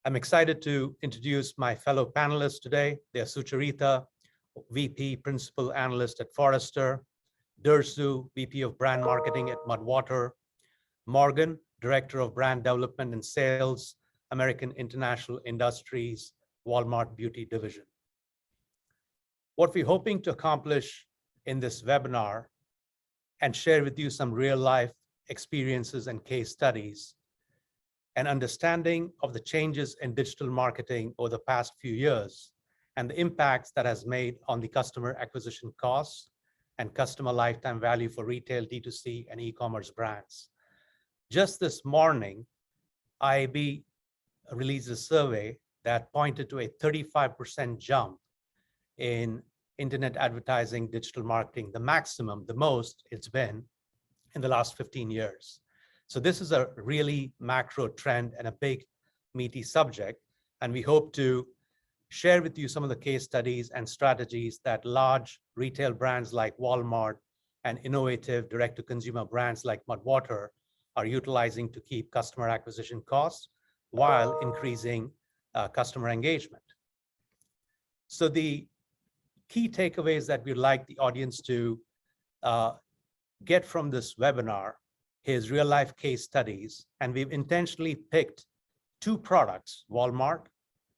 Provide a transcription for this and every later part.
I'm excited to introduce my fellow panelists today. They're Sucharita, VP Principal Analyst at Forrester, Dersu, VP of Brand Marketing at Mudwater, Morgan, Director of Brand Development and Sales, American International Industries, Walmart Beauty Division. What we're hoping to accomplish in this webinar and share with you some real-life experiences and case studies, an understanding of the changes in digital marketing over the past few years and the impacts that has made on the customer acquisition costs and customer lifetime value for retail, D2C, and e-commerce brands. Just this morning, IAB released a survey that pointed to a 35% jump in internet advertising, digital marketing, the maximum, the most it's been in the last 15 years. So this is a really macro trend and a big meaty subject. And we hope to share with you some of the case studies and strategies that large retail brands like Walmart and innovative direct-to-consumer brands like Mudwater are utilizing to keep customer acquisition costs while increasing customer engagement. So the key takeaways that we'd like the audience to get from this webinar is real-life case studies, and we've intentionally picked two products, Walmart,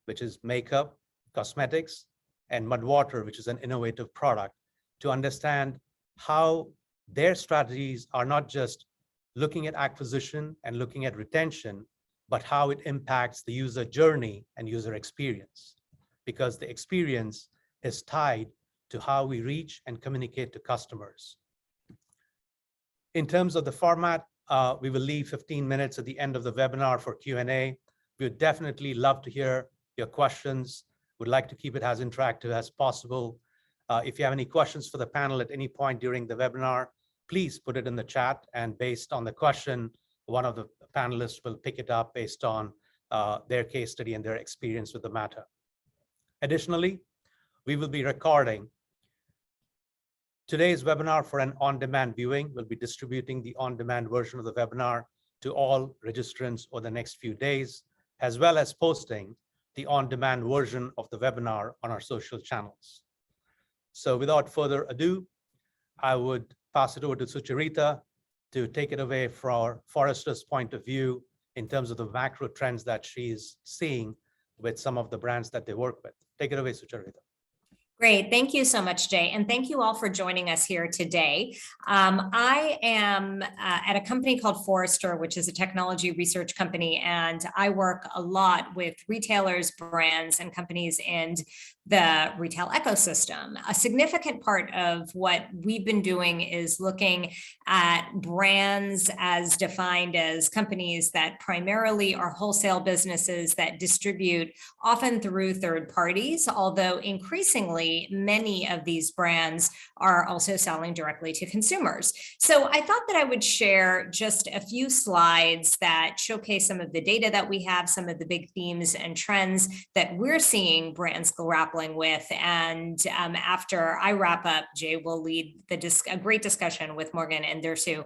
which is makeup, cosmetics, and Mudwater, which is an innovative product, to understand how their strategies are not just looking at acquisition and looking at retention, but how it impacts the user journey and user experience, because the experience is tied to how we reach and communicate to customers. In terms of the format, we will leave 15 minutes at the end of the webinar for Q&A. We would definitely love to hear your questions. We'd like to keep it as interactive as possible. If you have any questions for the panel at any point during the webinar, please put it in the chat, and based on the question, one of the panelists will pick it up based on their case study and their experience with the matter. Additionally, we will be recording today's webinar for an on-demand viewing. We'll be distributing the on-demand version of the webinar to all registrants over the next few days, as well as posting the on-demand version of the webinar on our social channels. So without further ado, I would pass it over to Sucharita to take it away from Forrester's point of view in terms of the macro trends that she's seeing with some of the brands that they work with. Take it away, Sucharita. Great. Thank you so much, Jay. And thank you all for joining us here today. I am at a company called Forrester, which is a technology research company, and I work a lot with retailers, brands, and companies in the retail ecosystem. A significant part of what we've been doing is looking at brands as defined as companies that primarily are wholesale businesses that distribute often through third parties, although increasingly many of these brands are also selling directly to consumers. So I thought that I would share just a few slides that showcase some of the data that we have, some of the big themes and trends that we're seeing brands grappling with. And after I wrap up, Jay will lead a great discussion with Morgan and Dersu,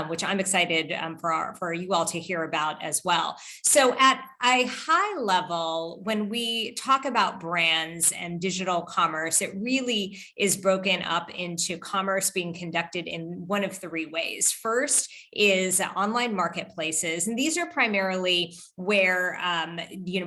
which I'm excited for you all to hear about as well. So at a high level, when we talk about brands and digital commerce, it really is broken up into commerce being conducted in one of three ways. First is online marketplaces, and these are primarily where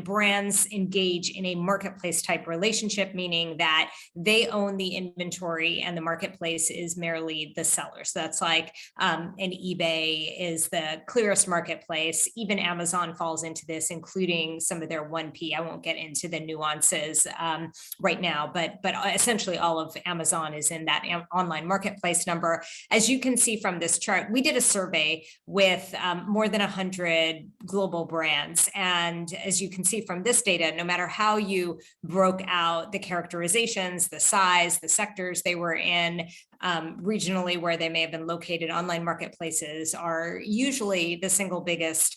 brands engage in a marketplace type relationship, meaning that they own the inventory and the marketplace is merely the seller. So that's like an eBay is the clearest marketplace. Even Amazon falls into this, including some of their 1P. I won't get into the nuances right now, but essentially all of Amazon is in that online marketplace number. As you can see from this chart, we did a survey with more than 100 global brands. And as you can see from this data, no matter how you broke out the characterizations, the size, the sectors they were in, regionally where they may have been located, online marketplaces are usually the single biggest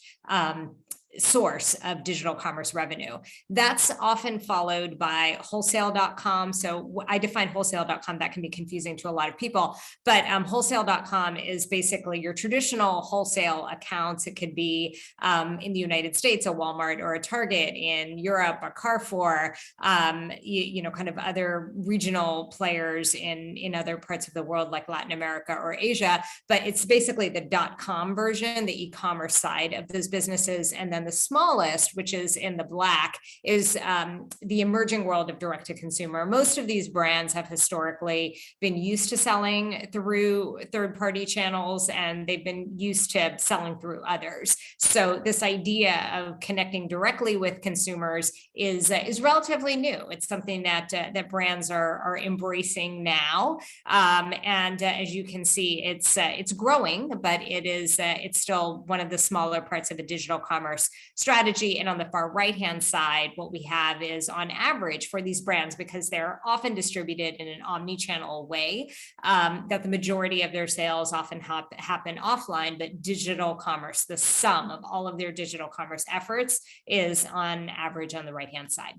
source of digital commerce revenue. That's often followed by wholesale.com. So I define wholesale.com, that can be confusing to a lot of people, but wholesale.com is basically your traditional wholesale accounts. It could be in the United States, a Walmart or a Target, in Europe, a Carrefour, kind of other regional players in other parts of the world like Latin America or Asia, but it's basically the .com version, the e-commerce side of those businesses. And then the smallest, which is in the black, is the emerging world of direct-to-consumer. Most of these brands have historically been used to selling through third-party channels, and they've been used to selling through others. So this idea of connecting directly with consumers is relatively new. It's something that brands are embracing now, and as you can see, it's growing, but it's still one of the smaller parts of a digital commerce strategy. And on the far right-hand side, what we have is, on average for these brands, because they're often distributed in an omni-channel way, that the majority of their sales often happen offline, but digital commerce, the sum of all of their digital commerce efforts, is on average on the right-hand side.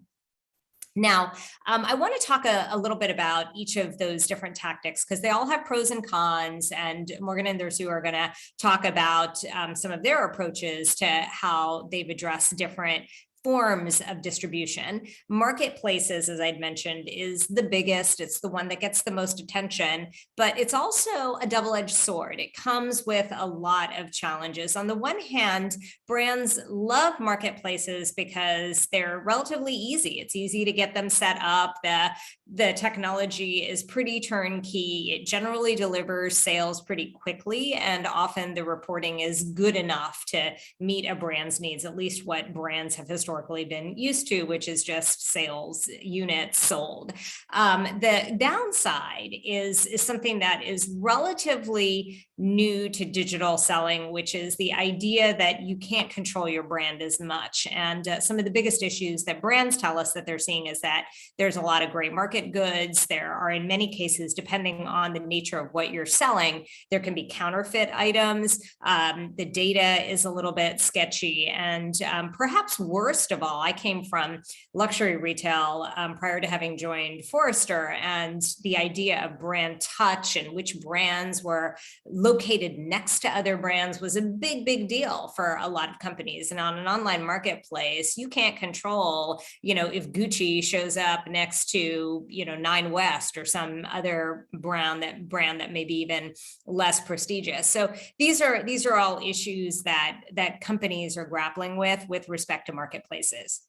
Now, I want to talk a little bit about each of those different tactics, because they all have pros and cons, and Morgan and Dersu are going to talk about some of their approaches to how they've addressed different forms of distribution. Marketplaces, as I'd mentioned, is the biggest. It's the one that gets the most attention, but it's also a double-edged sword. It comes with a lot of challenges. On the one hand, brands love marketplaces because they're relatively easy. It's easy to get them set up. The technology is pretty turnkey. It generally delivers sales pretty quickly, and often the reporting is good enough to meet a brand's needs, at least what brands have historically been used to, which is just sales units sold. The downside is something that is relatively new to digital selling, which is the idea that you can't control your brand as much. And some of the biggest issues that brands tell us that they're seeing is that there's a lot of gray market goods. There are, in many cases, depending on the nature of what you're selling, there can be counterfeit items. The data is a little bit sketchy, and perhaps worst of all, I came from luxury retail prior to having joined Forrester, and the idea of brand touch and which brands were located next to other brands was a big deal for a lot of companies. And on an online marketplace, you can't control, if Gucci shows up next to, Nine West or some other brand that may be even less prestigious. So these are all issues that companies are grappling with respect to marketplaces.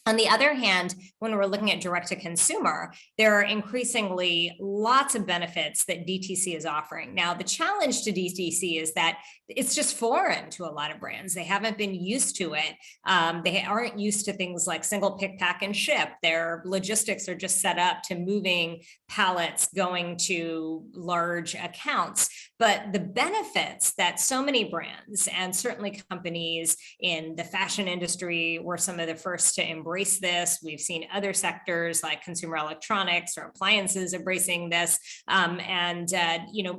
On the other hand, when we're looking at direct to consumer, there are increasingly lots of benefits that DTC is offering. Now, the challenge to DTC is that it's just foreign to a lot of brands. They haven't been used to it. They aren't used to things like single pick, pack, and ship. Their logistics are just set up to moving pallets going to large accounts. But the benefits that so many brands, and certainly companies in the fashion industry, were some of the first to embrace this. We've seen other sectors like consumer electronics or appliances embracing this.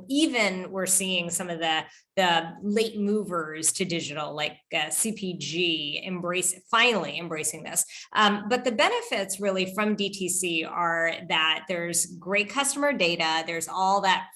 Even we're seeing some of the late movers to digital, like CPG, finally embracing this. But the benefits really from DTC are that there's great customer data. There's all that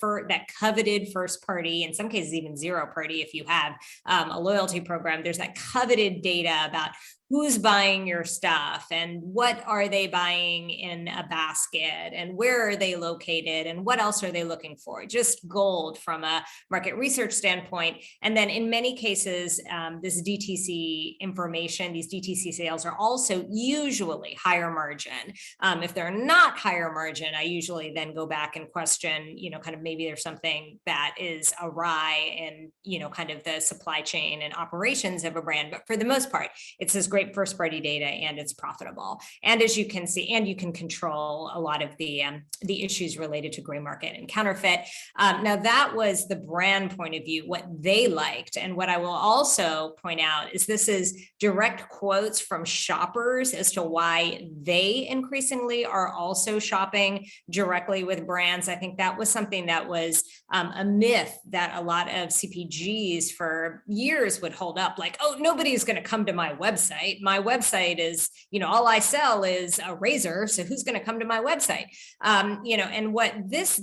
coveted first party, in some cases even zero party if you have a loyalty program. There's that coveted data about who's buying your stuff and what are they buying in a basket and where are they located and what else are they looking for. Just gold from a market research standpoint. And then in many cases, this DTC information, these DTC sales are also usually higher margin. If they're not higher margin, I usually then go back and question, kind of maybe there's something that is awry in, kind of the supply chain and operations of a brand. But for the most part, it's this great first party data and it's profitable. And as you can see, and you can control a lot of the issues related to gray market and counterfeit. Now that was the brand point of view, what they liked. And what I will also point out is this is direct quotes from shoppers as to why they increasingly are also shopping directly with brands. I think that was something that was a myth that a lot of CPGs for years would hold up, like, oh, nobody's going to come to my website. My website is, all I sell is a razor. So who's going to come to my website? And what this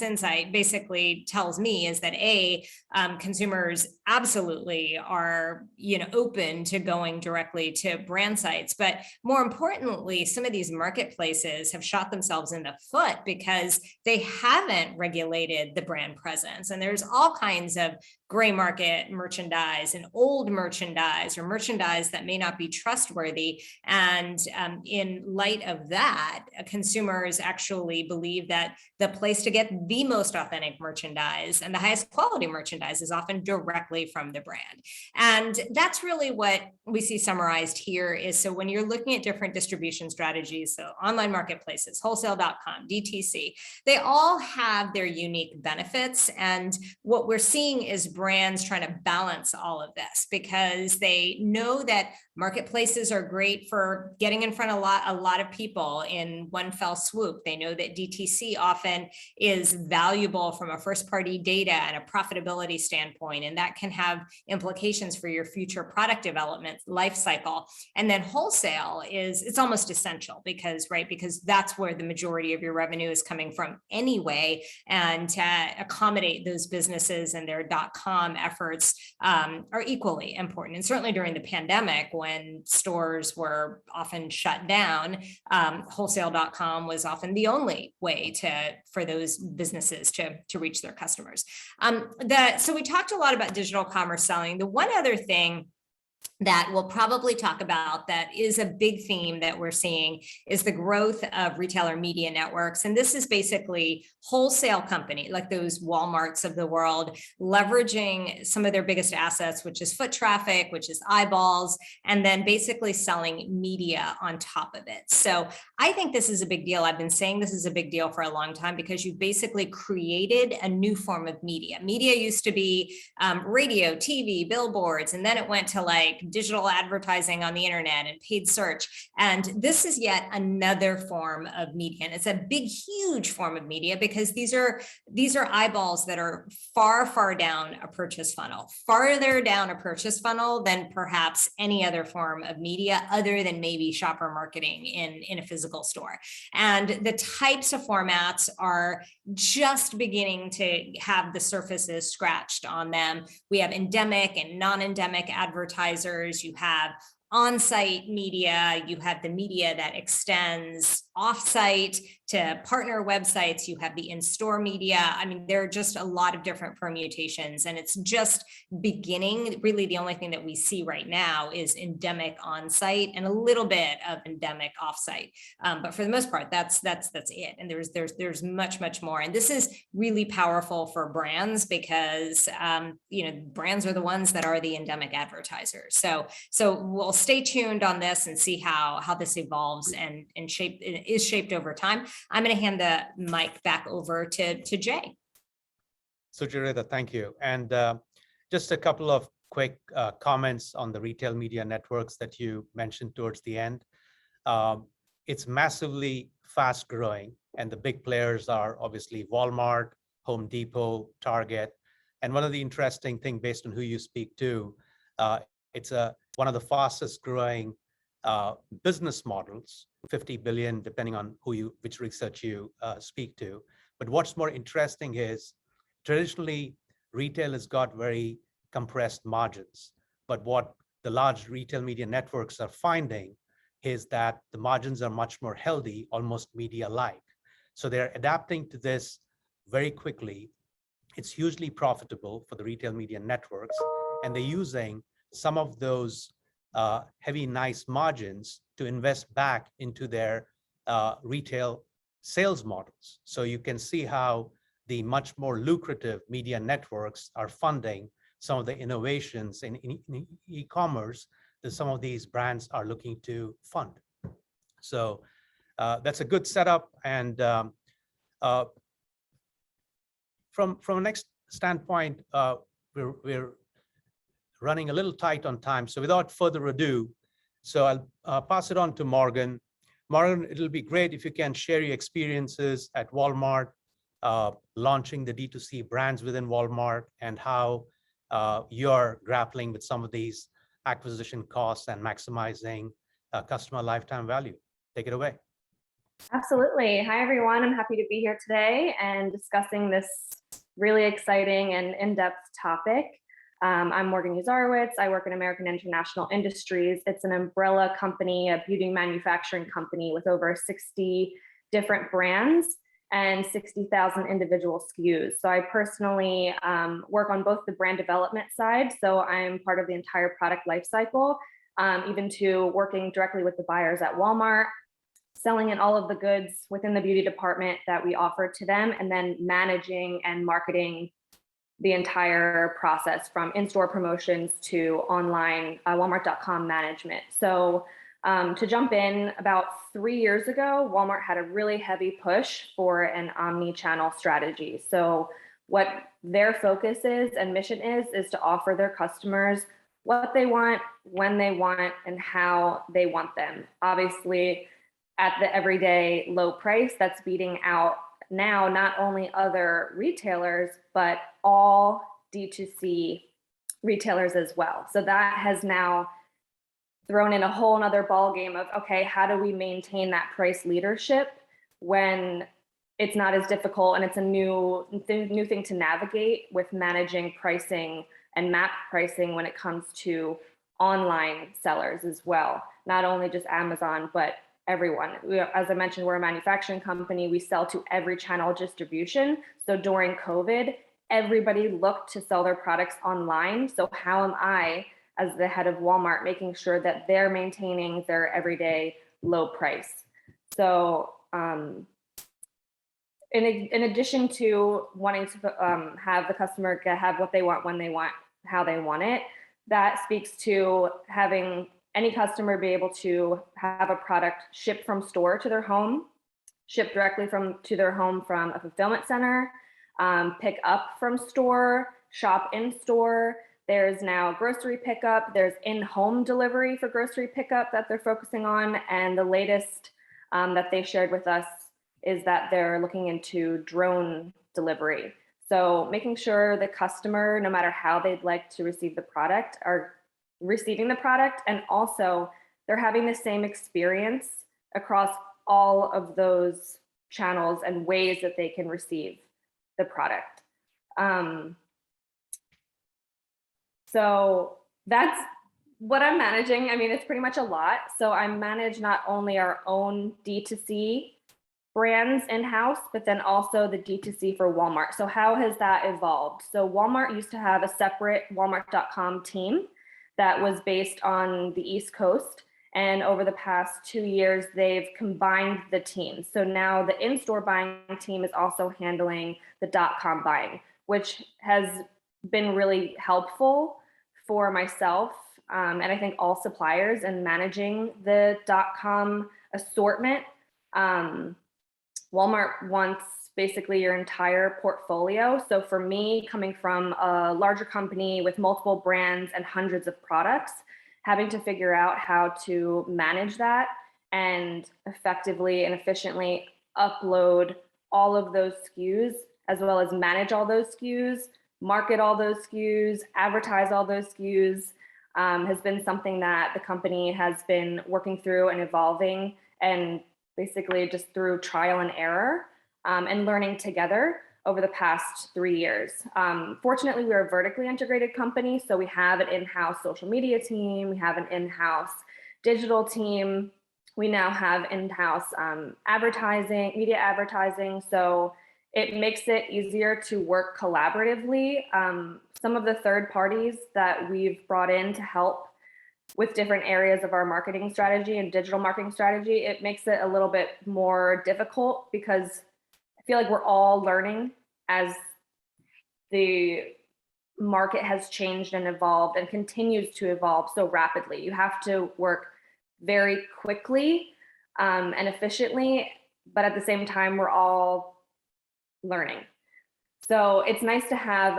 insight basically tells me is that consumers absolutely are, open to going directly to brand sites. But more importantly, some of these marketplaces have shot themselves in the foot because they haven't regulated the brand presence. And there's all kinds of gray market merchandise and old merchandise or merchandise that may not be trustworthy. And in light of that, consumers actually believe that the place to get the most authentic merchandise and the highest quality merchandise is often directly from the brand. And that's really what we see summarized here is, so when you're looking at different distribution strategies, so online marketplaces, wholesale.com, DTC, they all have their unique benefits. And what we're seeing is brands trying to balance all of this because they know that marketplaces are great for getting in front of a lot of people in one fell swoop. They know that DTC often is valuable from a first party data and a profitability standpoint, and that can have implications for your future product development life cycle. And then wholesale it's almost essential because that's where the majority of your revenue is coming from anyway. And to accommodate those businesses and their .com efforts are equally important. And certainly during the pandemic, when stores were often shut down, wholesale.com was often the only way for those businesses to reach their customers. So we talked a lot about digital commerce selling. The one other thing that we'll probably talk about that is a big theme that we're seeing is the growth of retailer media networks. And this is basically wholesale company, like those Walmarts of the world, leveraging some of their biggest assets, which is foot traffic, which is eyeballs, and then basically selling media on top of it. So I think this is a big deal. I've been saying this is a big deal for a long time because you basically created a new form of media. Media used to be radio, TV, billboards, and then it went to like digital advertising on the internet and paid search. And this is yet another form of media. And it's a big, huge form of media because these are eyeballs that are far, far down a purchase funnel, farther down a purchase funnel than perhaps any other form of media other than maybe shopper marketing in a physical store. And the types of formats are just beginning to have the surfaces scratched on them. We have endemic and non-endemic advertisers. You have on-site media, you have the media that extends off-site to partner websites, you have the in-store media. I mean, there are just a lot of different permutations, and it's just beginning. Really, the only thing that we see right now is endemic on-site and a little bit of endemic off-site. But for the most part, that's it. And there's much more. And this is really powerful for brands because brands are the ones that are the endemic advertisers. So we'll stay tuned on this and see how this evolves and is shaped over time. I'm going to hand the mic back over to Jay. Sucharita, thank you. And just a couple of quick comments on the retail media networks that you mentioned towards the end. It's massively fast growing, and the big players are obviously Walmart, Home Depot, Target. And one of the interesting things based on who you speak to, it's one of the fastest growing business models, 50 billion, depending on which research you speak to. But what's more interesting is traditionally retail has got very compressed margins. But what the large retail media networks are finding is that the margins are much more healthy, almost media-like. So they're adapting to this very quickly. It's hugely profitable for the retail media networks, and they're using some of those heavy, nice margins to invest back into their retail sales models. So you can see how the much more lucrative media networks are funding some of the innovations in e-commerce that some of these brands are looking to fund. So that's a good setup. And from a next standpoint, we're running a little tight on time. So without further ado, so I'll pass it on to Morgan. Morgan, it'll be great if you can share your experiences at Walmart, launching the D2C brands within Walmart, and how you're grappling with some of these acquisition costs and maximizing customer lifetime value. Take it away. Absolutely. Hi, everyone. I'm happy to be here today and discussing this really exciting and in-depth topic. I'm Morgan Usarzewiczs. I work in American International Industries. It's an umbrella company, a beauty manufacturing company with over 60 different brands and 60,000 individual SKUs. So I personally work on both the brand development side. So I'm part of the entire product lifecycle, even to working directly with the buyers at Walmart, selling in all of the goods within the beauty department that we offer to them, and then managing and marketing the entire process from in-store promotions to online Walmart.com management. So to jump in, about 3 years ago, Walmart had a really heavy push for an omni-channel strategy. So what their focus is and mission is to offer their customers what they want, when they want, and how they want them. Obviously, at the everyday low price that's beating out now not only other retailers, but all D2C retailers as well. So that has now thrown in a whole nother ballgame of, okay, how do we maintain that price leadership when it's not as difficult and it's a new thing to navigate with managing pricing and map pricing when it comes to online sellers as well, not only just Amazon, but everyone. As I mentioned, we're a manufacturing company. We sell to every channel distribution. So during COVID, everybody looked to sell their products online. So how am I, as the head of Walmart, making sure that they're maintaining their everyday low price? So in addition to wanting to have the customer have what they want, when they want, how they want it, that speaks to having any customer be able to have a product shipped from store to their home, shipped directly to their home from a fulfillment center, pick up from store, shop in store. There's now grocery pickup. There's in-home delivery for grocery pickup that they're focusing on. And the latest that they shared with us is that they're looking into drone delivery. So making sure the customer, no matter how they'd like to receive the product, are receiving the product, and also they're having the same experience across all of those channels and ways that they can receive the product. So that's what I'm managing. I mean, it's pretty much a lot. So I manage not only our own D2C brands in-house, but then also the D2C for Walmart. So how has that evolved? So Walmart used to have a separate Walmart.com team that was based on the East Coast. And over the past 2 years, they've combined the teams. So now the in-store buying team is also handling the .com buying, which has been really helpful for myself and I think all suppliers in managing the .com assortment. Walmart wants basically your entire portfolio. So for me, coming from a larger company with multiple brands and hundreds of products, having to figure out how to manage that and effectively and efficiently upload all of those SKUs, as well as manage all those SKUs, market all those SKUs, advertise all those SKUs, has been something that the company has been working through and evolving, and basically just through trial and error and learning together over the past 3 years. Fortunately, we're a vertically integrated company, so we have an in-house social media team, we have an in-house digital team, we now have in-house advertising, media advertising, so it makes it easier to work collaboratively. Some of the third parties that we've brought in to help with different areas of our marketing strategy and digital marketing strategy, it makes it a little bit more difficult because I feel like we're all learning as the market has changed and evolved and continues to evolve so rapidly. You have to work very quickly and efficiently, but at the same time, we're all learning. So it's nice to have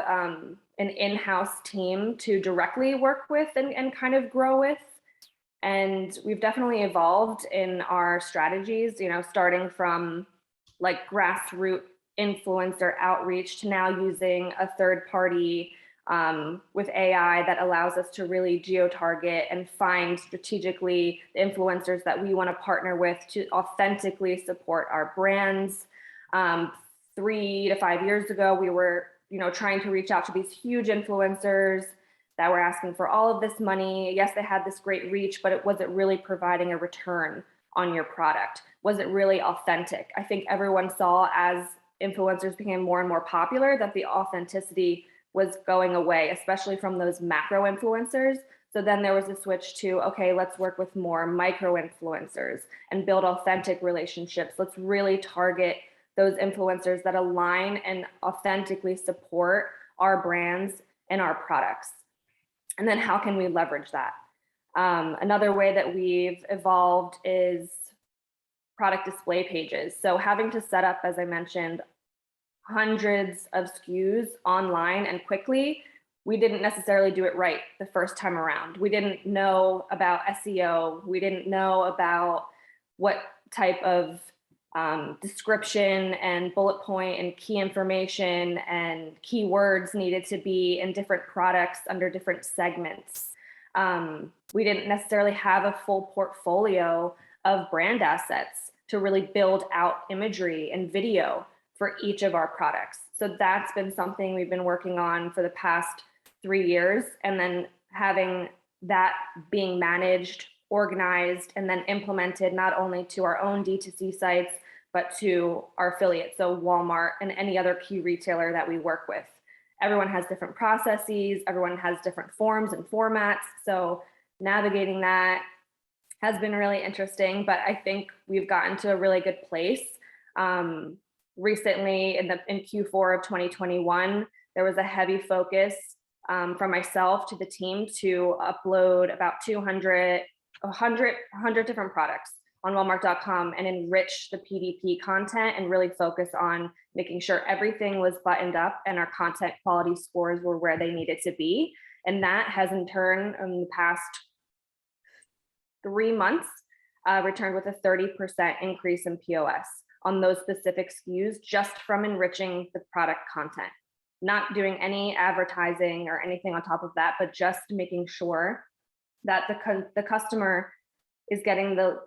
an in-house team to directly work with and kind of grow with. And we've definitely evolved in our strategies, you know, starting from like grassroots influencer outreach to now using a third party with AI that allows us to really geo-target and find strategically the influencers that we want to partner with to authentically support our brands. 3 to 5 years ago, we were, you know, trying to reach out to these huge influencers that were asking for all of this money. Yes, they had this great reach, but it wasn't really providing a return on your product. Was it really authentic? I think everyone saw as influencers became more and more popular that the authenticity was going away, especially from those macro influencers. So then there was a switch to, okay, let's work with more micro influencers and build authentic relationships. Let's really target those influencers that align and authentically support our brands and our products. And then how can we leverage that? Another way that we've evolved is product display pages. So having to set up, as I mentioned, hundreds of SKUs online and quickly, we didn't necessarily do it right the first time around. We didn't know about SEO. We didn't know about what type of description and bullet point and key information and keywords needed to be in different products under different segments. We didn't necessarily have a full portfolio of brand assets to really build out imagery and video for each of our products. So that's been something we've been working on for the past 3 years, and then having that being managed, organized, and then implemented not only to our own D2C sites, but to our affiliates, so Walmart and any other key retailer that we work with. Everyone has different processes, everyone has different forms and formats, so navigating that has been really interesting, but I think we've gotten to a really good place. Recently, in Q4 of 2021, there was a heavy focus from myself to the team to upload about 100 different products on Walmart.com and enrich the PDP content and really focus on making sure everything was buttoned up and our content quality scores were where they needed to be. And that has in turn, in the past 3 months, returned with a 30% increase in POS on those specific SKUs just from enriching the product content. Not doing any advertising or anything on top of that, but just making sure that the customer is getting the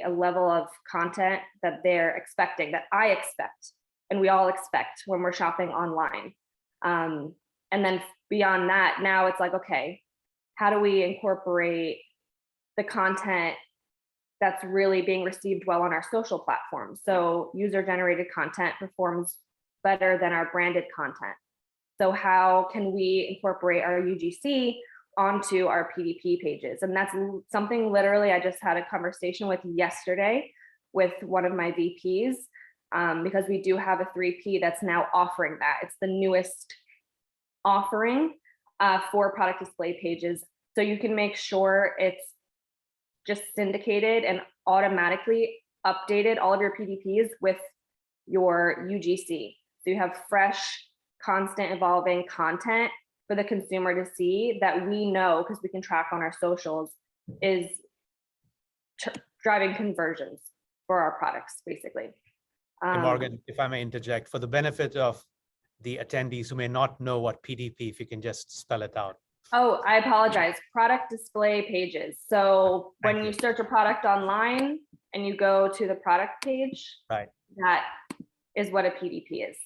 level of content that they're expecting, that I expect, and we all expect when we're shopping online. And then beyond that, now it's like, okay, how do we incorporate the content that's really being received well on our social platforms? So user-generated content performs better than our branded content. So how can we incorporate our UGC onto our PDP pages? And that's something literally I just had a conversation with yesterday with one of my VPs, because we do have a 3P that's now offering that. It's the newest offering for product display pages. So you can make sure it's just syndicated and automatically updated all of your PDPs with your UGC. So you have fresh, constant evolving content for the consumer to see that we know, because we can track on our socials, is driving conversions for our products, basically. Hey, Morgan, if I may interject, for the benefit of the attendees who may not know what PDP, if you can just spell it out. Oh, I apologize. Product display pages. So when you search a product online and you go to the product page, right, that is what a PDP is.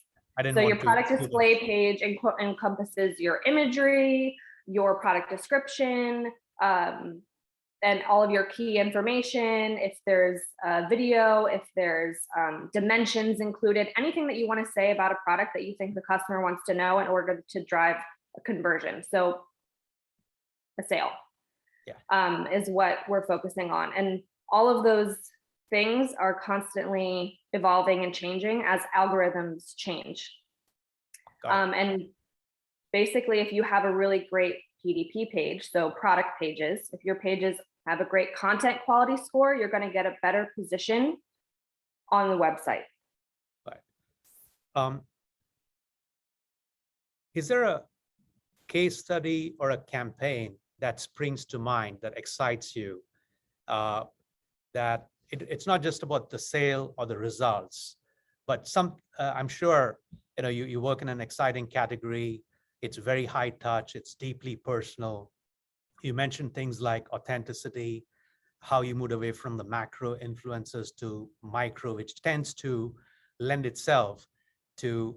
So your product display page encompasses your imagery, your product description, and all of your key information. If there's a video, if there's dimensions included, anything that you want to say about a product that you think the customer wants to know in order to drive a conversion. So a sale, is what we're focusing on. And all of those things are constantly evolving and changing as algorithms change. And basically, if you have a really great PDP page, so product pages, if your pages have a great content quality score, you're going to get a better position on the website. Right. Is there a case study or a campaign that springs to mind that excites you? That it's not just about the sale or the results, but I'm sure you work in an exciting category. It's very high touch. It's deeply personal. You mentioned things like authenticity, how you moved away from the macro influences to micro, which tends to lend itself to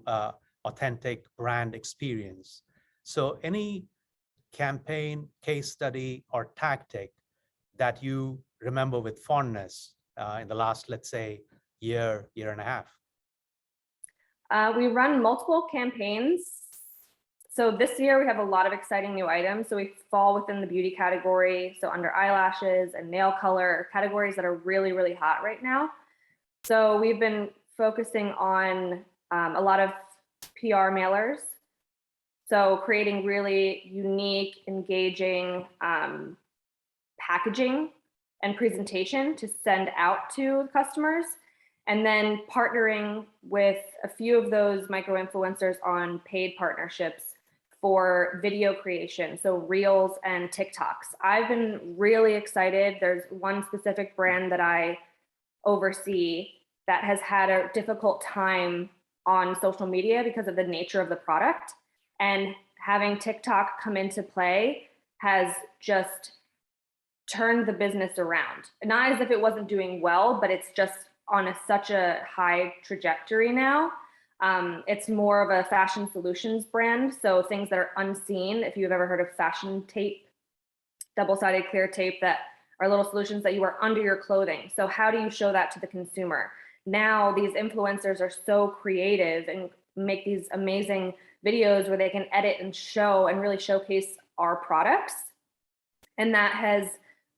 authentic brand experience. So any campaign, case study, or tactic that you remember with fondness in the last, let's say, year and a half? We run multiple campaigns. So this year we have a lot of exciting new items. So we fall within the beauty category. So under eyelashes and nail color, categories that are really, really hot right now. So we've been focusing on a lot of PR mailers. So creating really unique, engaging packaging and presentation to send out to customers, and then partnering with a few of those micro influencers on paid partnerships for video creation, so Reels and TikToks. I've been really excited. There's one specific brand that I oversee that has had a difficult time on social media because of the nature of the product, and having TikTok come into play has just turned the business around. Not as if it wasn't doing well, but it's just on such a high trajectory now. It's more of a fashion solutions brand, so things that are unseen. If you've ever heard of fashion tape, double-sided clear tape, that are little solutions that you wear under your clothing. So how do you show that to the consumer? Now these influencers are so creative and make these amazing videos where they can edit and show and really showcase our products. And that has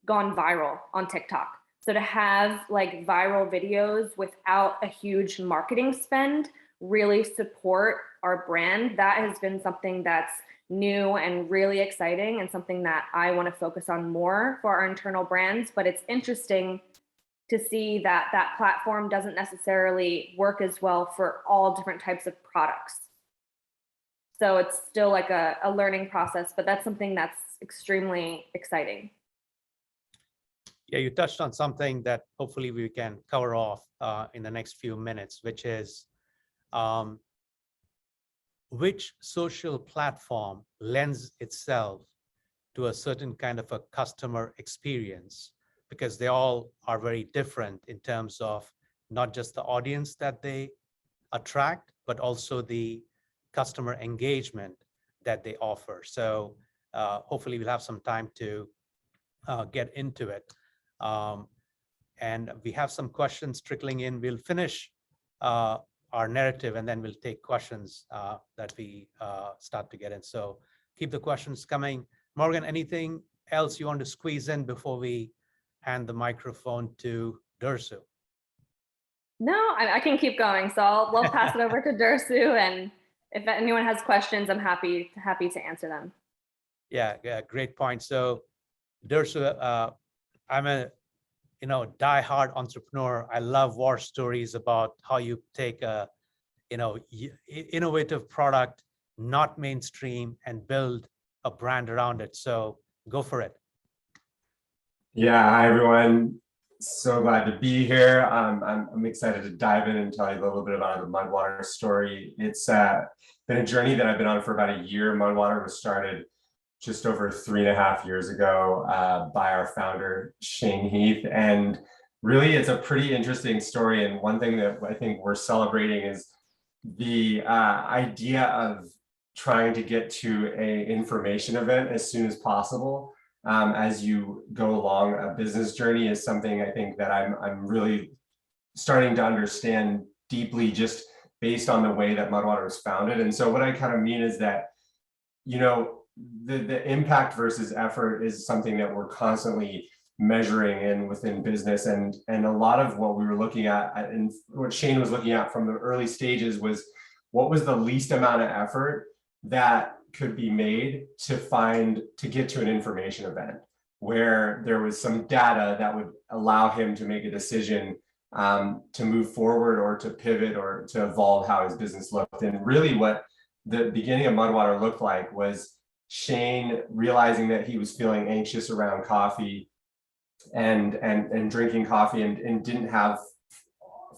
gone viral on TikTok. So to have like viral videos without a huge marketing spend really support our brand, that has been something that's new and really exciting, and something that I want to focus on more for our internal brands. But it's interesting to see that that platform doesn't necessarily work as well for all different types of products. So it's still like a learning process, but that's something that's extremely exciting. Yeah, you touched on something that hopefully we can cover off in the next few minutes, which is which social platform lends itself to a certain kind of a customer experience, because they all are very different in terms of not just the audience that they attract, but also the customer engagement that they offer. So hopefully we'll have some time to get into it. And we have some questions trickling in. We'll finish our narrative and then we'll take questions that we start to get in. So keep the questions coming. Morgan, anything else you want to squeeze in before we hand the microphone to Dersu? No, I can keep going. So we'll pass it over to Dersu, and if anyone has questions, I'm happy to answer them. Yeah, great point. So Dersu, I'm a die-hard entrepreneur. I love war stories about how you take a innovative product, not mainstream, and build a brand around it. So go for it. Yeah, hi everyone. So glad to be here. I'm excited to dive in and tell you a little bit about the Mudwater story. It's been a journey that I've been on for about a year. Mudwater was started just over 3.5 years ago by our founder, Shane Heath. And really, it's a pretty interesting story. And one thing that I think we're celebrating is the idea of trying to get to an information event as soon as possible as you go along a business journey is something I think that I'm really starting to understand deeply, just based on the way that Mudwater was founded. And so what I kind of mean is that, the impact versus effort is something that we're constantly measuring in within business. And a lot of what we were looking at and what Shane was looking at from the early stages was what was the least amount of effort that could be made to get to an information event where there was some data that would allow him to make a decision to move forward or to pivot or to evolve how his business looked. And really what the beginning of Mudwater looked like was Shane realizing that he was feeling anxious around coffee and drinking coffee and didn't have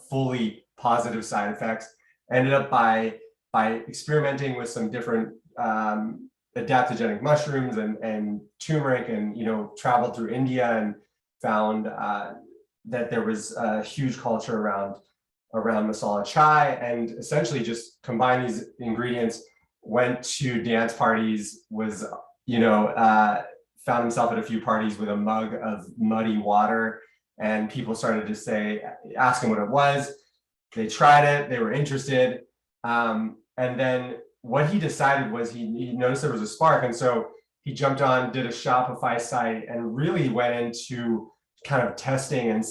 fully positive side effects. Ended up by experimenting with some different adaptogenic mushrooms and turmeric, and traveled through India and found that there was a huge culture around masala chai, and essentially just combined these ingredients, went to dance parties, was found himself at a few parties with a mug of muddy water, and people started to ask him what it was. They tried it, they were interested, and then what he decided was he noticed there was a spark, and so he jumped on, did a Shopify site, and really went into kind of testing and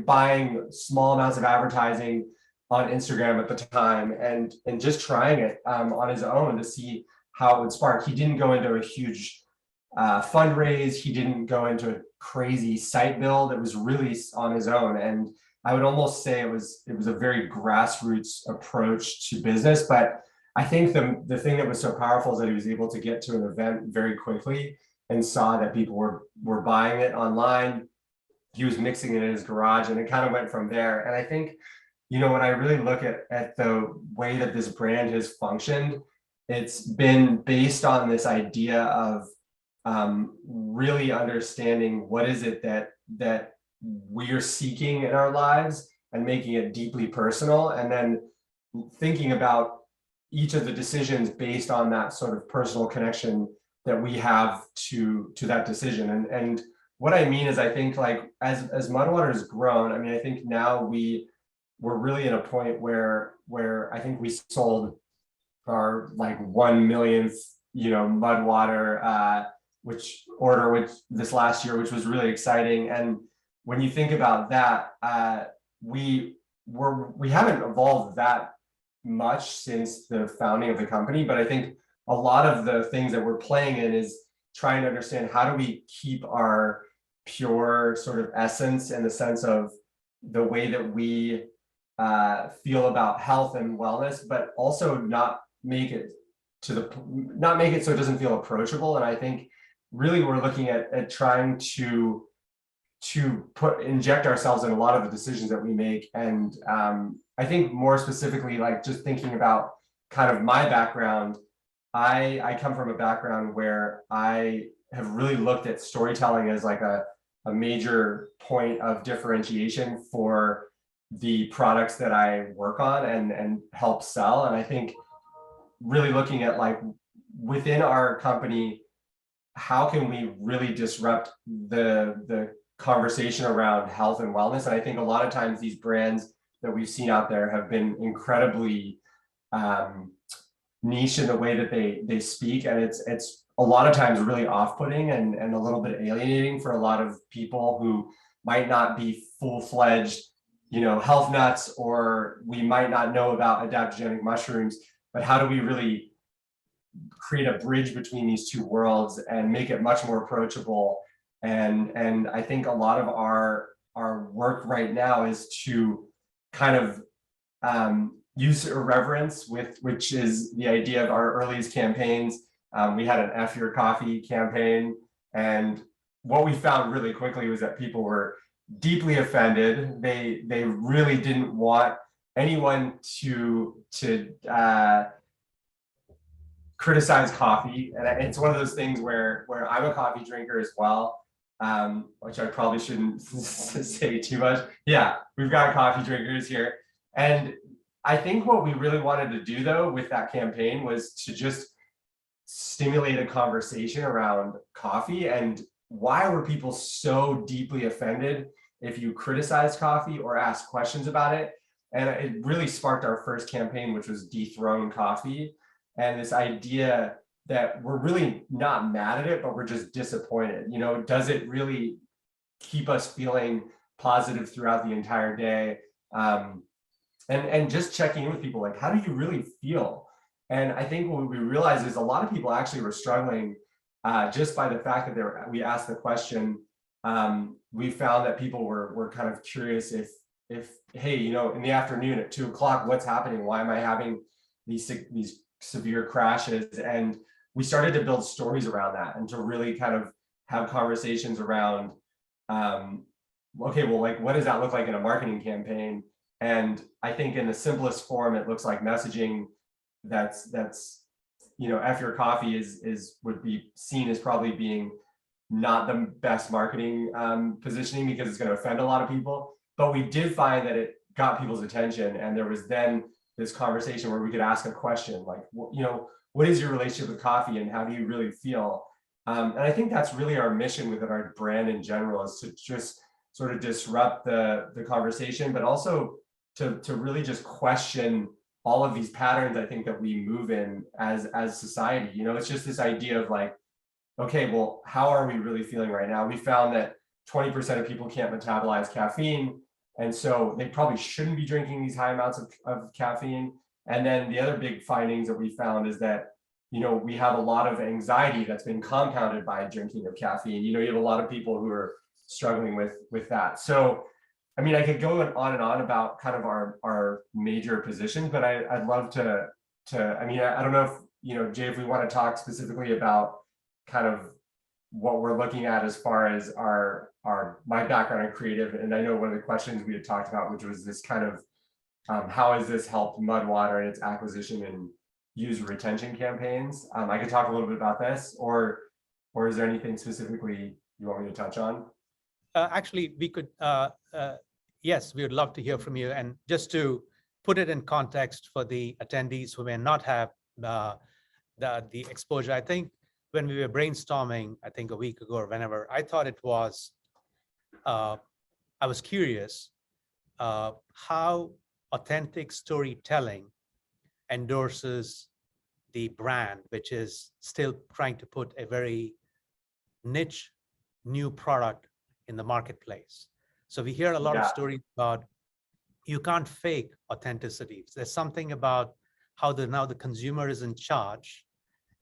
buying small amounts of advertising on Instagram at the time, and just trying it on his own to see how it would spark. He didn't go into a huge fundraise. He didn't go into a crazy site build. It was really on his own, and I would almost say it was a very grassroots approach to business. But I think the thing that was so powerful is that he was able to get to an event very quickly and saw that people were buying it online. He was mixing it in his garage, and it kind of went from there. And I think, when I really look at the way that this brand has functioned, it's been based on this idea of really understanding what is it that we are seeking in our lives and making it deeply personal, and then thinking about each of the decisions based on that sort of personal connection that we have to that decision. And what I mean is, I think like as Mudwater has grown, I mean, I think now we're really at a point where I think we sold our like 1 millionth, Mudwater which this last year, which was really exciting. And when you think about that, we haven't evolved that much since the founding of the company, but I think a lot of the things that we're playing in is trying to understand how do we keep our pure sort of essence in the sense of the way that we feel about health and wellness, but also not make it so it doesn't feel approachable. And I think really we're looking at trying to inject ourselves in a lot of the decisions that we make. And I think more specifically, like just thinking about kind of my background, I come from a background where I have really looked at storytelling as like a major point of differentiation for the products that I work on and help sell. And I think really looking at like within our company, how can we really disrupt the conversation around health and wellness? And I think a lot of times these brands that we've seen out there have been incredibly niche in the way that they speak, and it's a lot of times really off-putting and a little bit alienating for a lot of people who might not be full-fledged health nuts, or we might not know about adaptogenic mushrooms. But how do we really create a bridge between these two worlds and make it much more approachable? And I think a lot of our work right now is to kind of use irreverence, which is the idea of our earliest campaigns. We had an F Your Coffee campaign, and what we found really quickly was that people were deeply offended. They really didn't want anyone to criticize coffee, and it's one of those things where I'm a coffee drinker as well, which I probably shouldn't say too much. Yeah, we've got coffee drinkers here, and I think what we really wanted to do though with that campaign was to just stimulate a conversation around coffee and why were people so deeply offended if you criticize coffee or ask questions about it. And it really sparked our first campaign, which was Dethrone Coffee, and this idea that we're really not mad at it, but we're just disappointed. Does it really keep us feeling positive throughout the entire day? And just checking in with people, like, how do you really feel? And I think what we realized is a lot of people actually were struggling just by the fact that we asked the question. We found that people were kind of curious if hey, you know, in the afternoon at 2 o'clock, what's happening? Why am I having these severe crashes? And we started to build stories around that and to really kind of have conversations around, okay, well, like, what does that look like in a marketing campaign? And I think in the simplest form, it looks like messaging that's you know, F your coffee would be seen as probably being not the best marketing positioning because it's going to offend a lot of people. But we did find that it got people's attention, and there was then this conversation where we could ask a question like, you know, what is your relationship with coffee and how do you really feel? And I think that's really our mission within our brand in general, is to just sort of disrupt the conversation, but also to really just question all of these patterns I think that we move in as society. You know, it's just this idea of like, okay, well, how are we really feeling right now? We found that 20% of people can't metabolize caffeine, and so they probably shouldn't be drinking these high amounts of caffeine. And then the other big findings that we found is that, you know, we have a lot of anxiety that's been compounded by drinking of caffeine. You know, you have a lot of people who are struggling with that. So, I mean, I could go on and on about kind of our major positions, but I'd love to, I mean, I don't know if, you know, Jay, if we want to talk specifically about kind of what we're looking at as far as my background in creative. And I know one of the questions we had talked about, which was this kind of, how has this helped Mudwater in its acquisition and user retention campaigns? I could talk a little bit about this, or is there anything specifically you want me to touch on? Actually, we could, yes, we would love to hear from you. And just to put it in context for the attendees who may not have the exposure, I think when we were brainstorming, I think a week ago or whenever, I thought it was, I was curious how authentic storytelling endorses the brand, which is still trying to put a very niche new product in the marketplace. So we hear a lot of stories about you can't fake authenticity. There's something about how now the consumer is in charge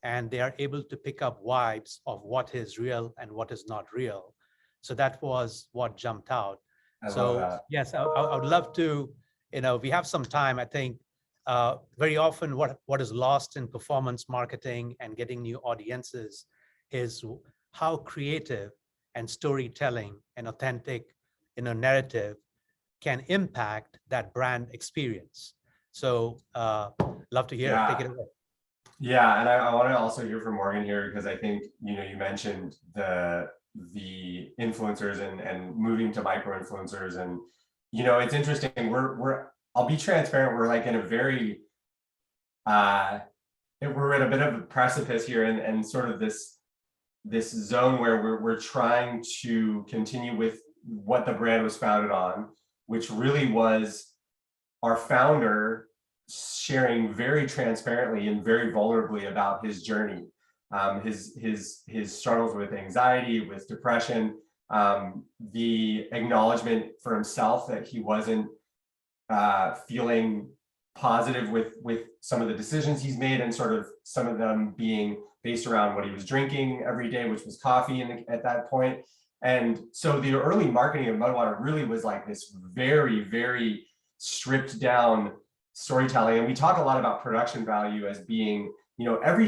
and they are able to pick up vibes of what is real and what is not real. So that was what jumped out. So yes, I would love to, you know, we have some time. I think very often what is lost in performance marketing and getting new audiences is how creative and storytelling and authentic, you know, narrative can impact that brand experience. So love to hear. Take it away. Yeah, and I want to also hear from Morgan here, because I think, you know, you mentioned the influencers and moving to micro influencers, and, you know, it's interesting. I'll be transparent. We're like in a very we're at a bit of a precipice here, and sort of this zone where we're trying to continue with what the brand was founded on, which really was our founder sharing very transparently and very vulnerably about his journey, his struggles with anxiety, with depression, the acknowledgement for himself that he wasn't feeling positive with some of the decisions he's made, and sort of some of them being based around what he was drinking every day, which was coffee at that point. And so the early marketing of Mudwater really was like this very, very stripped down storytelling. And we talk a lot about production value as being, you know, every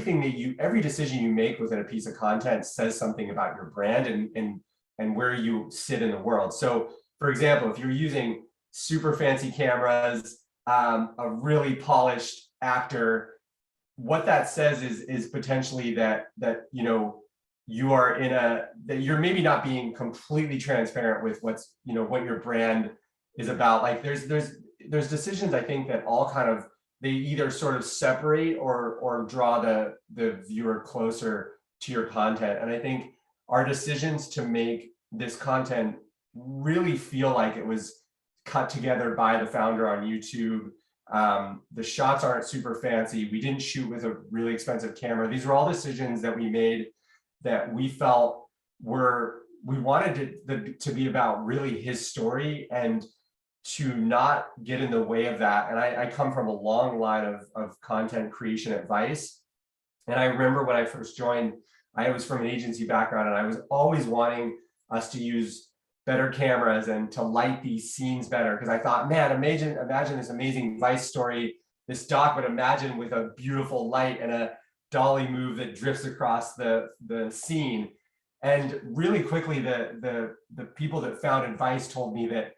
decision you make within a piece of content says something about your brand and where you sit in the world. So for example, if you're using super fancy cameras, a really polished actor, what that says is potentially that you know, you are that you're maybe not being completely transparent with what's, you know, what your brand is about. Like there's decisions, I think, that all kind of, they either sort of separate or draw the viewer closer to your content. And I think our decisions to make this content really feel like it was cut together by the founder on YouTube. The shots aren't super fancy. We didn't shoot with a really expensive camera. These are all decisions that we made that we felt we wanted it to be about really his story, and to not get in the way of that. And I come from a long line of content creation advice. And I remember when I first joined, I was from an agency background, and I was always wanting us to use better cameras and to light these scenes better. Because I thought, man, imagine this amazing Vice story, this doc would imagine with a beautiful light and a dolly move that drifts across the scene. And really quickly, the people that founded Vice told me that,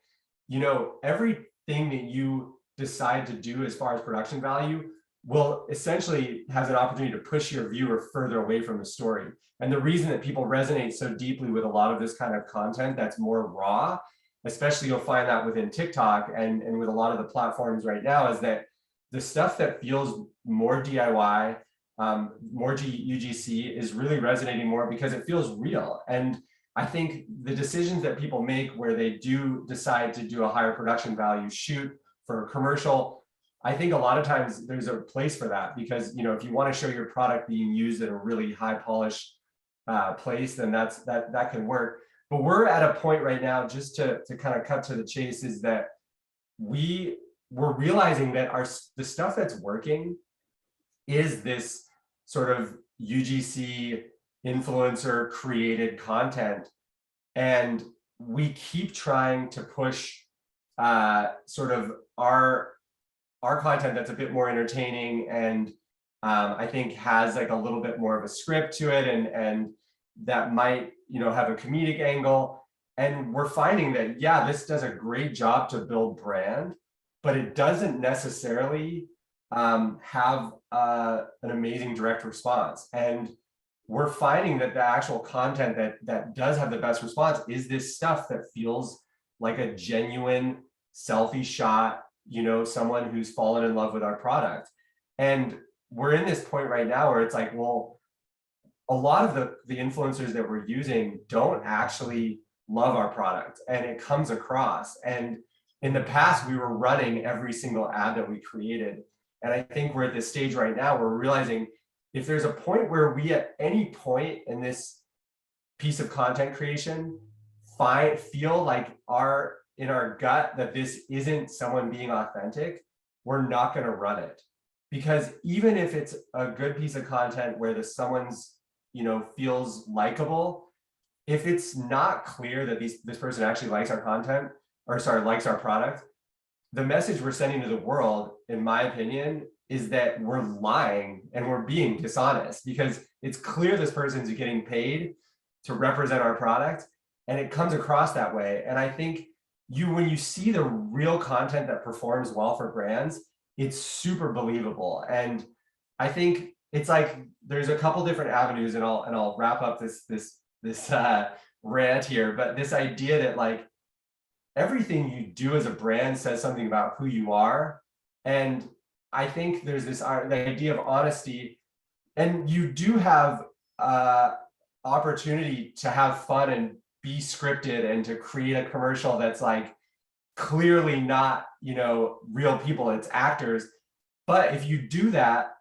you know, everything that you decide to do as far as production value will essentially has an opportunity to push your viewer further away from the story. And the reason that people resonate so deeply with a lot of this kind of content that's more raw, especially you'll find that within TikTok and with a lot of the platforms right now, is that the stuff that feels more DIY, more UGC is really resonating more because it feels real. And I think the decisions that people make where they do decide to do a higher production value shoot for a commercial, I think a lot of times there's a place for that, because, you know, if you want to show your product being used in a really high polished place, then that can work. But we're at a point right now, just to kind of cut to the chase, is that we're realizing that the stuff that's working is this sort of UGC influencer created content, and we keep trying to push sort of our content that's a bit more entertaining and I think has like a little bit more of a script to it, and that might, you know, have a comedic angle. And we're finding that, yeah, this does a great job to build brand, but it doesn't necessarily have an amazing direct response. And we're finding that the actual content that does have the best response is this stuff that feels like a genuine selfie shot, you know, someone who's fallen in love with our product. And we're in this point right now where it's like, well, a lot of the influencers that we're using don't actually love our product, and it comes across. And in the past, we were running every single ad that we created. And I think we're at this stage right now where we're realizing if there's a point where we at any point in this piece of content creation feel like in our gut that this isn't someone being authentic, we're not going to run it. Because even if it's a good piece of content where someone's, you know, feels likable, if it's not clear that this person actually likes our content, or sorry, likes our product, the message we're sending to the world, in my opinion, is that we're lying and we're being dishonest, because it's clear this person's getting paid to represent our product, and it comes across that way. And I think when you see the real content that performs well for brands, it's super believable. And I think it's like there's a couple different avenues, and I'll wrap up this rant here, but this idea that like everything you do as a brand says something about who you are. And I think there's the idea of honesty, and you do have opportunity to have fun and be scripted and to create a commercial that's like clearly not, you know, real people, it's actors. But if you do that,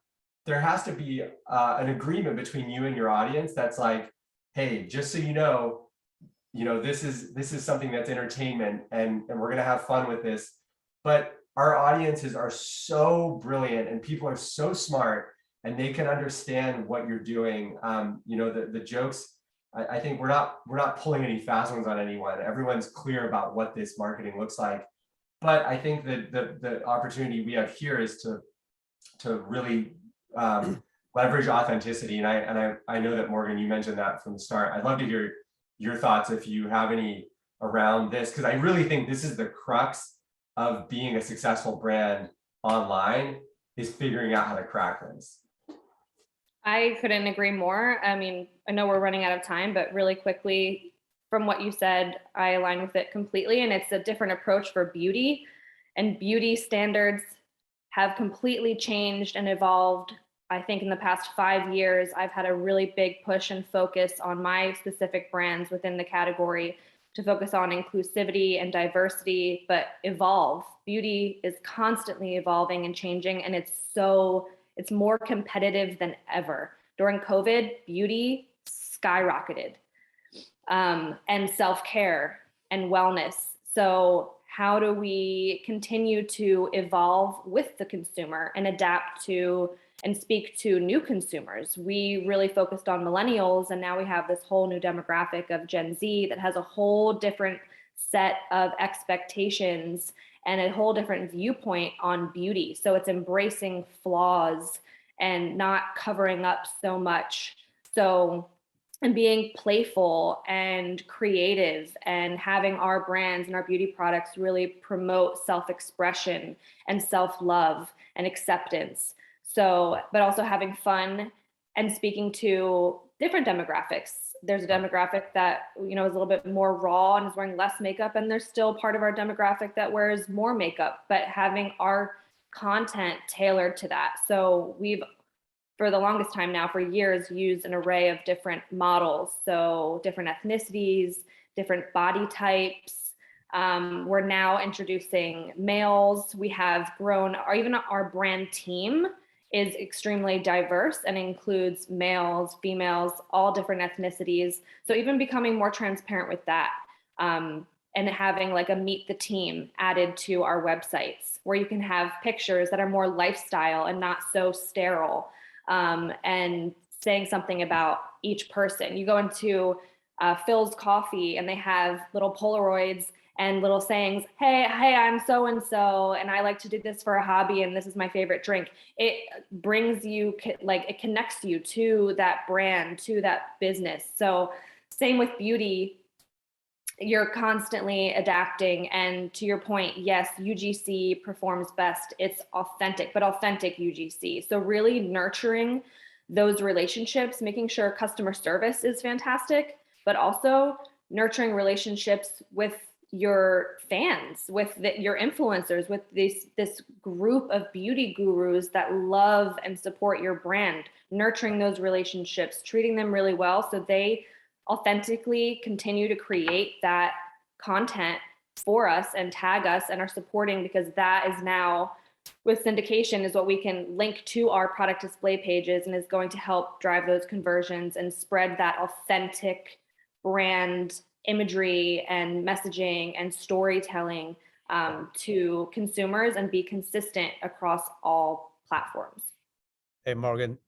there has to be an agreement between you and your audience that's like, hey, just so you know, this is something that's entertainment, and we're gonna have fun with this. But our audiences are so brilliant, and people are so smart, and they can understand what you're doing. You know, the jokes, I think we're not pulling any fast ones on anyone. Everyone's clear about what this marketing looks like. But I think that the opportunity we have here is to really leverage authenticity. And I know that, Morgan, you mentioned that from the start. I'd love to hear your thoughts, if you have any, around this, because I really think this is the crux of being a successful brand online, is figuring out how to crack this. I couldn't agree more. I mean, I know we're running out of time, but really quickly, from what you said, I align with it completely. And it's a different approach for beauty, and beauty standards have completely changed and evolved. I think in the past 5 years, I've had a really big push and focus on my specific brands within the category to focus on inclusivity and diversity, but evolve. Beauty is constantly evolving and changing, and it's more competitive than ever. During COVID, beauty skyrocketed, and self-care and wellness. So how do we continue to evolve with the consumer and adapt to and speak to new consumers? We really focused on millennials, and now we have this whole new demographic of Gen Z that has a whole different set of expectations and a whole different viewpoint on beauty. So it's embracing flaws and not covering up so much. So, and being playful and creative and having our brands and our beauty products really promote self-expression and self-love and acceptance. So, but also having fun and speaking to different demographics. There's a demographic that, you know, is a little bit more raw and is wearing less makeup, and there's still part of our demographic that wears more makeup, but having our content tailored to that. So we've, for the longest time now, for years, used an array of different models. So different ethnicities, different body types. We're now introducing males. We have grown, or even our brand team is extremely diverse and includes males, females, all different ethnicities. So even becoming more transparent with that, and having like a meet the team added to our websites, where you can have pictures that are more lifestyle and not so sterile, and saying something about each person. You go into Phil's Coffee and they have little Polaroids and little sayings, hey, I'm so-and-so, and I like to do this for a hobby, and this is my favorite drink. It brings you, like, it connects you to that brand, to that business. So same with beauty, you're constantly adapting. And to your point, yes, UGC performs best. It's authentic, but authentic UGC. So really nurturing those relationships, making sure customer service is fantastic, but also nurturing relationships with your fans, with your influencers, with this group of beauty gurus that love and support your brand, nurturing those relationships, treating them really well so they authentically continue to create that content for us and tag us and are supporting, because that is now, with syndication, is what we can link to our product display pages and is going to help drive those conversions and spread that authentic brand imagery and messaging and storytelling to consumers and be consistent across all platforms. Hey, Morgan,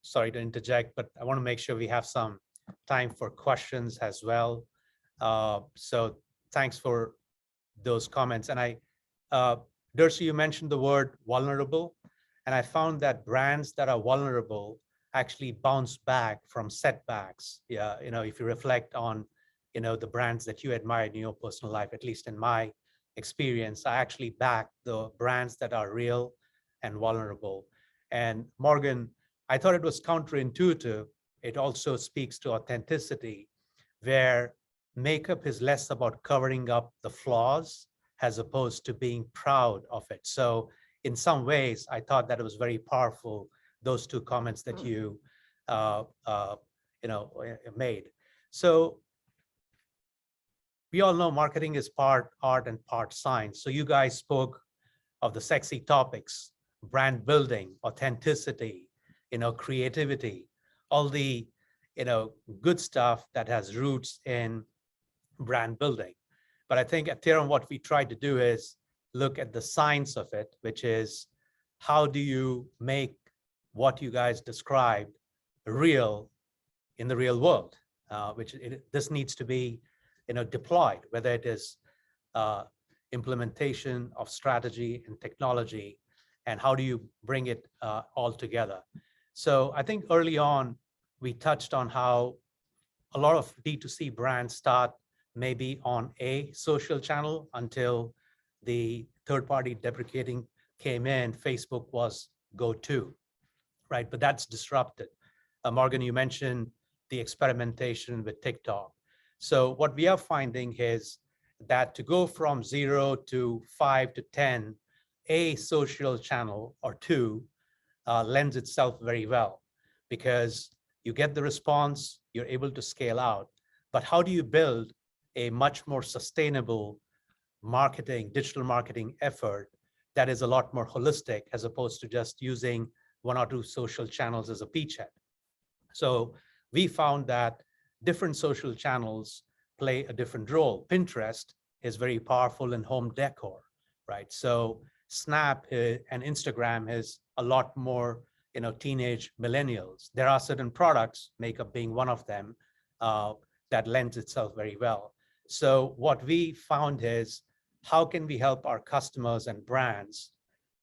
sorry to interject, but I want to make sure we have some time for questions as well. So thanks for those comments. And Dersu, you mentioned the word vulnerable, and I found that brands that are vulnerable actually bounce back from setbacks. Yeah, you know, if you reflect on, you know, the brands that you admire in your personal life, at least in my experience, I actually back the brands that are real and vulnerable. And Morgan, I thought it was counterintuitive. It also speaks to authenticity, where makeup is less about covering up the flaws as opposed to being proud of it. So in some ways, I thought that it was very powerful, those two comments that you made. So we all know marketing is part art and part science. So you guys spoke of the sexy topics: brand building, authenticity, creativity, all the, good stuff that has roots in brand building. But I think at Theorem, what we try to do is look at the science of it, which is how do you make what you guys described real in the real world, this needs to be, deployed, whether it is implementation of strategy and technology, and how do you bring it all together. So I think early on, we touched on how a lot of D2C brands start maybe on a social channel until the third-party deprecating came in. Facebook was go-to, right? But that's disrupted. Morgan, you mentioned the experimentation with TikTok. So what we are finding is that to go from 0 to 5 to 10, a social channel or two lends itself very well, because you get the response, you're able to scale out. But how do you build a much more sustainable marketing, digital marketing effort that is a lot more holistic, as opposed to just using one or two social channels as a beachhead? So we found that different social channels play a different role. Pinterest is very powerful in home decor, right? So Snap and Instagram is a lot more, teenage millennials. There are certain products, makeup being one of them, that lends itself very well. So what we found is, how can we help our customers and brands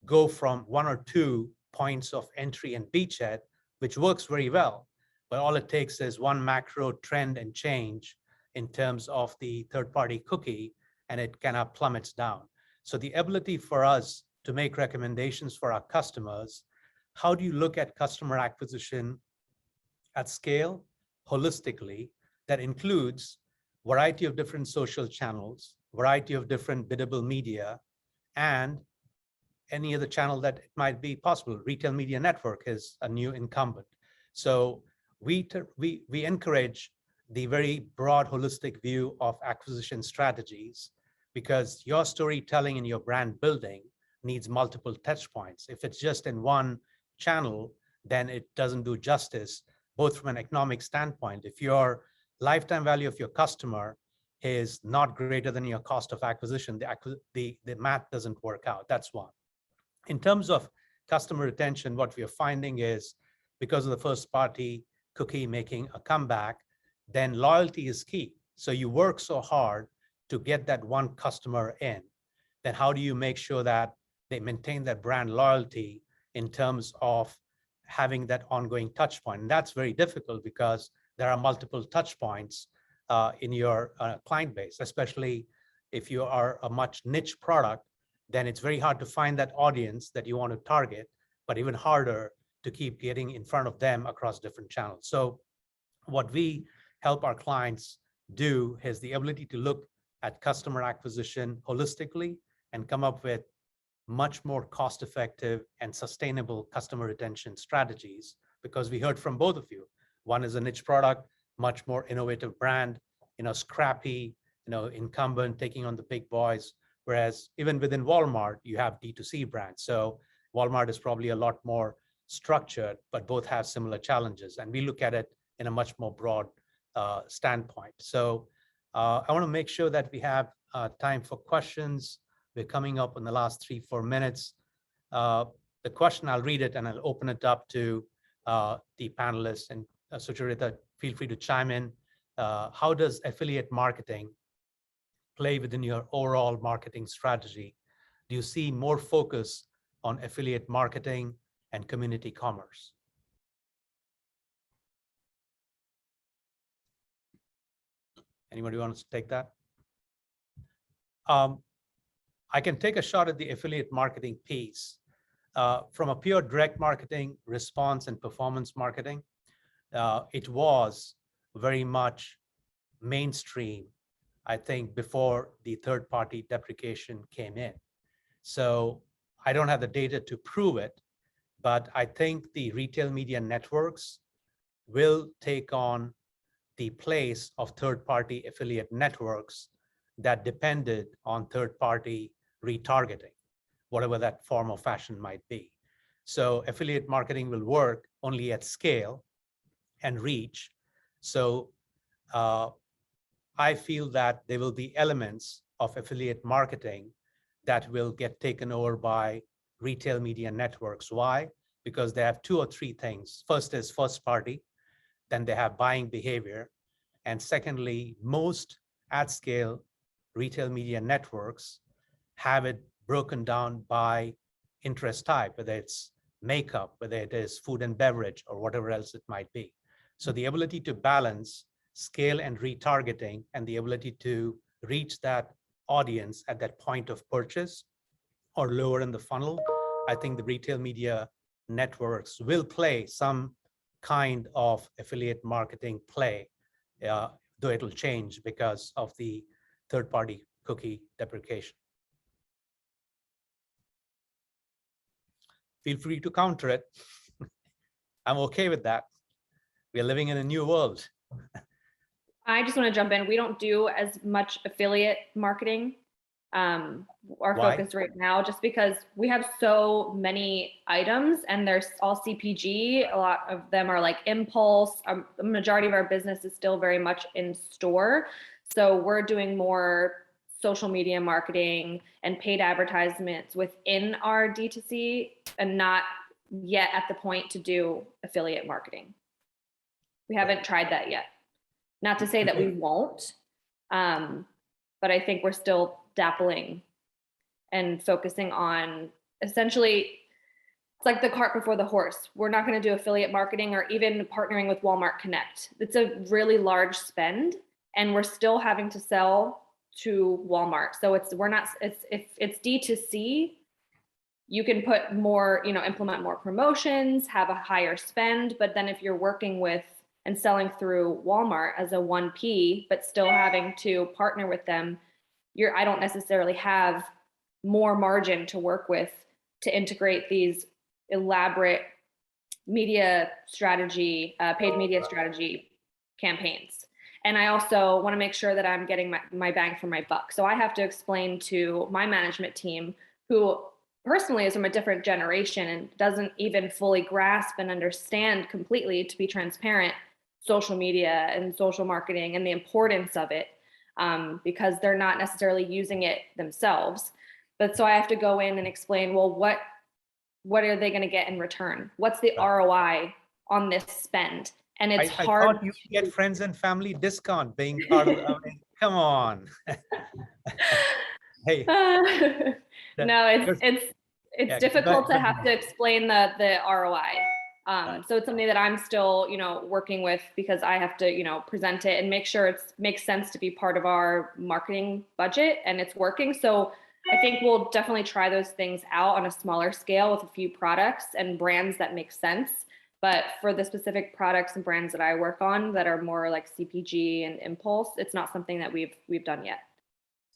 go from 1 or 2 points of entry and beachhead, which works very well, but all it takes is one macro trend and change in terms of the third-party cookie, and it kind of plummets down. So the ability for us to make recommendations for our customers, how do you look at customer acquisition at scale, holistically, that includes variety of different social channels, variety of different biddable media, and any other channel that it might be possible. Retail media network is a new incumbent. So we encourage the very broad holistic view of acquisition strategies, because your storytelling and your brand building needs multiple touch points. If it's just in one channel, then it doesn't do justice, both from an economic standpoint. If your lifetime value of your customer is not greater than your cost of acquisition, the math doesn't work out. That's one. In terms of customer retention, what we are finding is, because of the first party cookie making a comeback, then loyalty is key. So you work so hard to get that one customer in, then how do you make sure that they maintain that brand loyalty in terms of having that ongoing touch point? And that's very difficult, because there are multiple touch points in your client base, especially if you are a much niche product, then it's very hard to find that audience that you want to target, but even harder to keep getting in front of them across different channels. So what we help our clients do is the ability to look at customer acquisition holistically and come up with much more cost-effective and sustainable customer retention strategies, because we heard from both of you. One is a niche product, much more innovative brand, scrappy, incumbent taking on the big boys. Whereas even within Walmart, you have D2C brands. So Walmart is probably a lot more structured, but both have similar challenges. And we look at it in a much more broad standpoint. So I want to make sure that we have time for questions. We're coming up in the last 3-4 minutes. The question, I'll read it and I'll open it up to the panelists. And Sucharita, feel free to chime in. How does affiliate marketing play within your overall marketing strategy? Do you see more focus on affiliate marketing and community commerce? Anybody wants to take that? I can take a shot at the affiliate marketing piece. From a pure direct marketing, response and performance marketing, it was very much mainstream, I think, before the third-party deprecation came in. So I don't have the data to prove it, but I think the retail media networks will take on the place of third-party affiliate networks that depended on third-party retargeting, whatever that form or fashion might be. So affiliate marketing will work only at scale and reach. So I feel that there will be elements of affiliate marketing that will get taken over by retail media networks. Why? Because they have 2 or 3 things. First is first party, then they have buying behavior. And secondly, most at scale retail media networks have it broken down by interest type, whether it's makeup, whether it is food and beverage, or whatever else it might be. So the ability to balance scale and retargeting, and the ability to reach that audience at that point of purchase or lower in the funnel, I think the retail media networks will play some kind of affiliate marketing play, though it'll change because of the third-party cookie deprecation. Feel free to counter it. I'm okay with that. We are living in a new world. I just want to jump in. We don't do as much affiliate marketing. Our Why? focus right now, just because we have so many items and there's all CPG. A lot of them are like impulse. The majority of our business is still very much in store. So we're doing more social media marketing and paid advertisements within our D2C and not yet at the point to do affiliate marketing. We haven't tried that yet. Not to say that we won't, but I think we're still dabbling and focusing on essentially, it's like the cart before the horse. We're not going to do affiliate marketing or even partnering with Walmart Connect. It's a really large spend, and we're still having to sell to Walmart. So if it's D2C, you can put more, implement more promotions, have a higher spend. But then if you're working with and selling through Walmart as a 1P, but still having to partner with them, I don't necessarily have more margin to work with to integrate these elaborate media strategy, paid media strategy campaigns. And I also want to make sure that I'm getting my bang for my buck. So I have to explain to my management team, who personally is from a different generation and doesn't even fully grasp and understand completely, to be transparent, social media and social marketing and the importance of it, because they're not necessarily using it themselves. But so I have to go in and explain, well, what are they going to get in return? What's the ROI on this spend? And it's hard. I thought you get friends and family discount being part of the, come on. Hey. No, it's difficult to have to explain the ROI. So it's something that I'm still, working with, because I have to, present it and make sure it makes sense to be part of our marketing budget and it's working. So I think we'll definitely try those things out on a smaller scale with a few products and brands that make sense. But for the specific products and brands that I work on that are more like CPG and impulse, it's not something that we've done yet.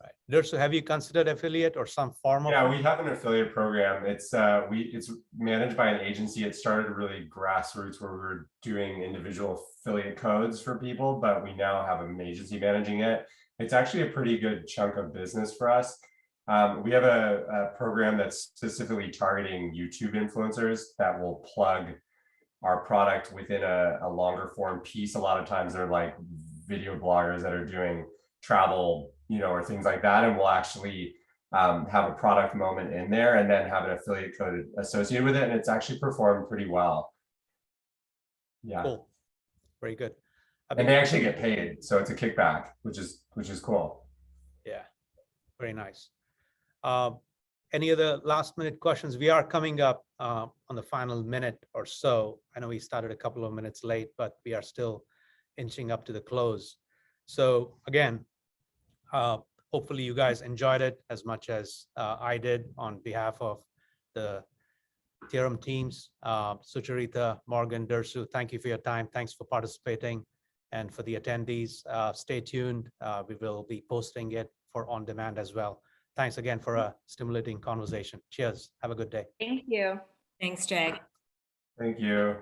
Right. Dersu, have you considered affiliate or some form of? Yeah, we have an affiliate program. It's managed by an agency. It started really grassroots, where we were doing individual affiliate codes for people, but we now have an agency managing it. It's actually a pretty good chunk of business for us. We have a program that's specifically targeting YouTube influencers that will plug our product within a longer form piece. A lot of times they're like video bloggers that are doing travel, or things like that. And we'll actually have a product moment in there and then have an affiliate code associated with it. And it's actually performed pretty well. Yeah. Cool. Very good. And they actually get paid. So it's a kickback, which is cool. Yeah. Very nice. Any other last minute questions? We are coming up on the final minute or so. I know we started a couple of minutes late, but we are still inching up to the close. So again, hopefully you guys enjoyed it as much as I did on behalf of the Theorem teams. Sucharita, Morgan, Dersu, thank you for your time. Thanks for participating. And for the attendees, stay tuned. We will be posting it for on demand as well. Thanks again for a stimulating conversation. Cheers. Have a good day. Thank you. Thanks, Jay. Thank you.